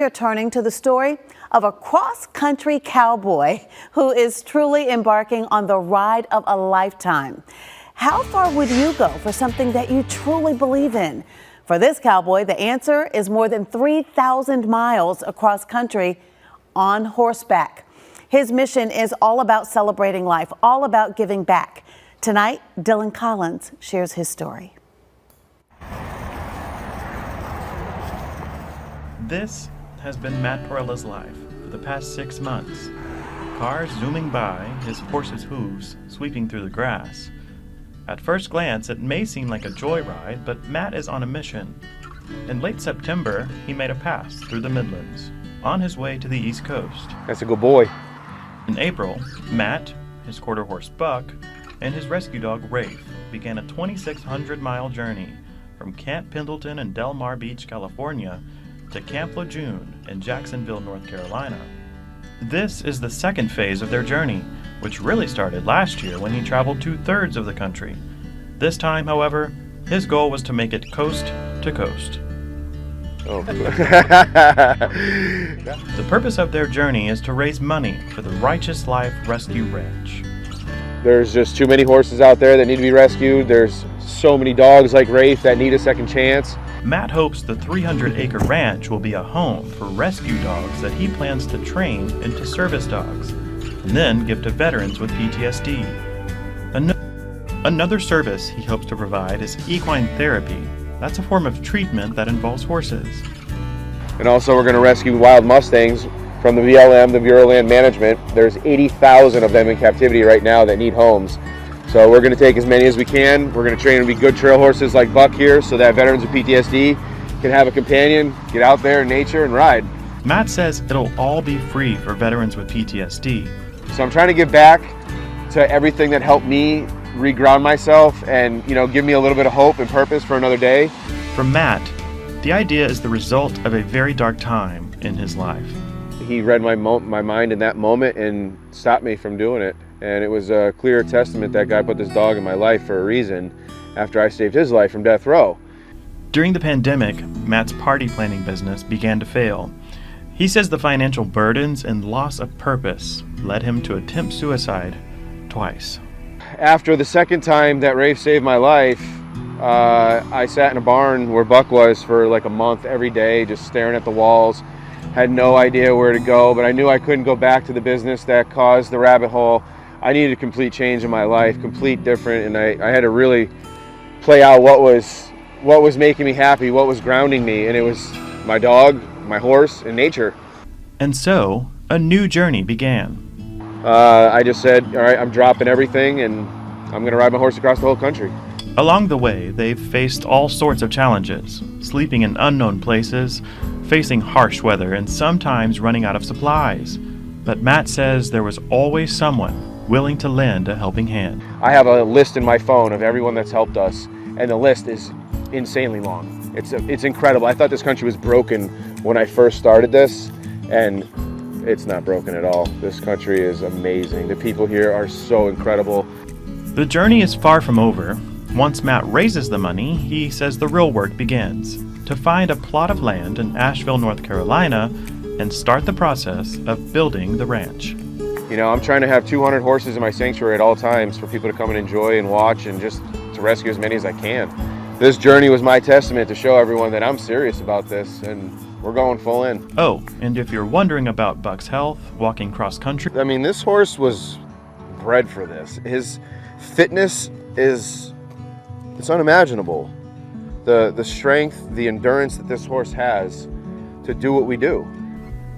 We're turning to the story of a cross-country cowboy who is truly embarking on the ride of a lifetime. How far would you go for something that you truly believe in? For this cowboy, the answer is more than 3,000 miles across country on horseback. His mission is all about celebrating life, all about giving back. Tonight, Dylan Collins shares his story. This has been Matt Torrella's life for the past 6 months. Cars zooming by, his horse's hooves sweeping through the grass. At first glance, it may seem like a joyride, but Matt is on a mission. In late September, he made a pass through the Midlands, on his way to the East Coast. That's a good boy. In April, Matt, his quarter horse Buck, and his rescue dog Rafe began a 2,600-mile journey from Camp Pendleton in Del Mar Beach, California, to Camp Lejeune in Jacksonville, North Carolina. This is the second phase of their journey, which really started last year when he traveled 2/3 of the country. This time, however, his goal was to make it coast to coast. Oh. The purpose of their journey is to raise money for the Righteous Life Rescue Ranch. There's just too many horses out there that need to be rescued. There's so many dogs like Rafe that need a second chance. Matt hopes the 300-acre ranch will be a home for rescue dogs that he plans to train into service dogs and then give to veterans with PTSD. Another service he hopes to provide is equine therapy. That's a form of treatment that involves horses. And also we're going to rescue wild Mustangs from the BLM, the Bureau of Land Management. There's 80,000 of them in captivity right now that need homes. So we're going to take as many as we can. We're going to train them to be good trail horses like Buck here so that veterans with PTSD can have a companion, get out there in nature and ride. Matt says it'll all be free for veterans with PTSD. So I'm trying to give back to everything that helped me reground myself and, give me a little bit of hope and purpose for another day. For Matt, the idea is the result of a very dark time in his life. He read my mind in that moment and stopped me from doing it. And it was a clear testament that God put this dog in my life for a reason after I saved his life from death row. During the pandemic, Matt's party planning business began to fail. He says the financial burdens and loss of purpose led him to attempt suicide twice. After the second time that Rafe saved my life, I sat in a barn where Buck was for like a month every day, just staring at the walls. Had no idea where to go, but I knew I couldn't go back to the business that caused the rabbit hole. I needed a complete change in my life, complete different, and I had to really play out what was making me happy, what was grounding me, and it was my dog, my horse, and nature. And so, a new journey began. I just said, all right, I'm dropping everything, and I'm going to ride my horse across the whole country. Along the way, they've faced all sorts of challenges, sleeping in unknown places, facing harsh weather, and sometimes running out of supplies. But Matt says there was always someone willing to lend a helping hand. I have a list in my phone of everyone that's helped us, and the list is insanely long. It's incredible. I thought this country was broken when I first started this, and it's not broken at all. This country is amazing. The people here are so incredible. The journey is far from over. Once Matt raises the money, he says the real work begins, to find a plot of land in Asheville, North Carolina, and start the process of building the ranch. I'm trying to have 200 horses in my sanctuary at all times for people to come and enjoy and watch and just to rescue as many as I can. This journey was my testament to show everyone that I'm serious about this and we're going full in. Oh, and if you're wondering about Buck's health, walking cross country. This horse was bred for this. His fitness it's unimaginable. The strength, the endurance that this horse has to do what we do.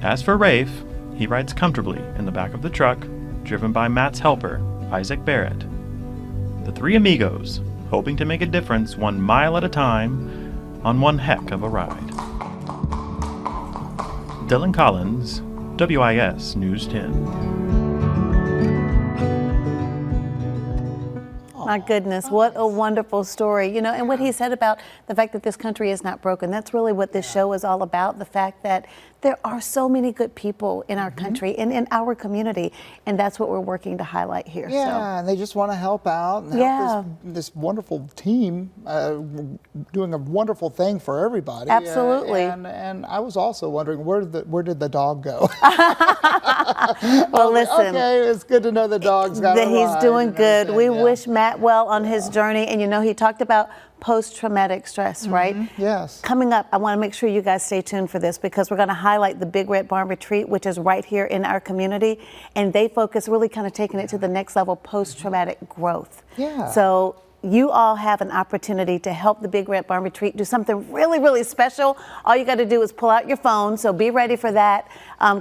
As for Rafe, he rides comfortably in the back of the truck, driven by Matt's helper, Isaac Barrett. The three amigos, hoping to make a difference 1 mile at a time on one heck of a ride. Dylan Collins, WIS News 10. My goodness, what a wonderful story. You know, and what he said about the fact that this country is not broken, that's really what this show is all about. The fact that there are so many good people in our country and in our community, and that's what we're working to highlight here. Yeah, and they just want to help out and help this wonderful team doing a wonderful thing for everybody. Absolutely. And I was also wondering, where did the dog go? Well, listen. Okay, it's good to know the dog's got that a he's ride doing and good. We everything, wish Matt well on his journey. And you know, he talked about post-traumatic stress, right? Yes. Coming up, I want to make sure you guys stay tuned for this because we're going to highlight the Big Red Barn Retreat, which is right here in our community. And they focus really kind of taking it to the next level, post-traumatic growth. Yeah. So you all have an opportunity to help the Big Red Barn Retreat do something really, really special. All you got to do is pull out your phone. So be ready for that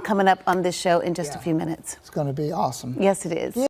coming up on this show in just a few minutes. It's going to be awesome. Yes, it is.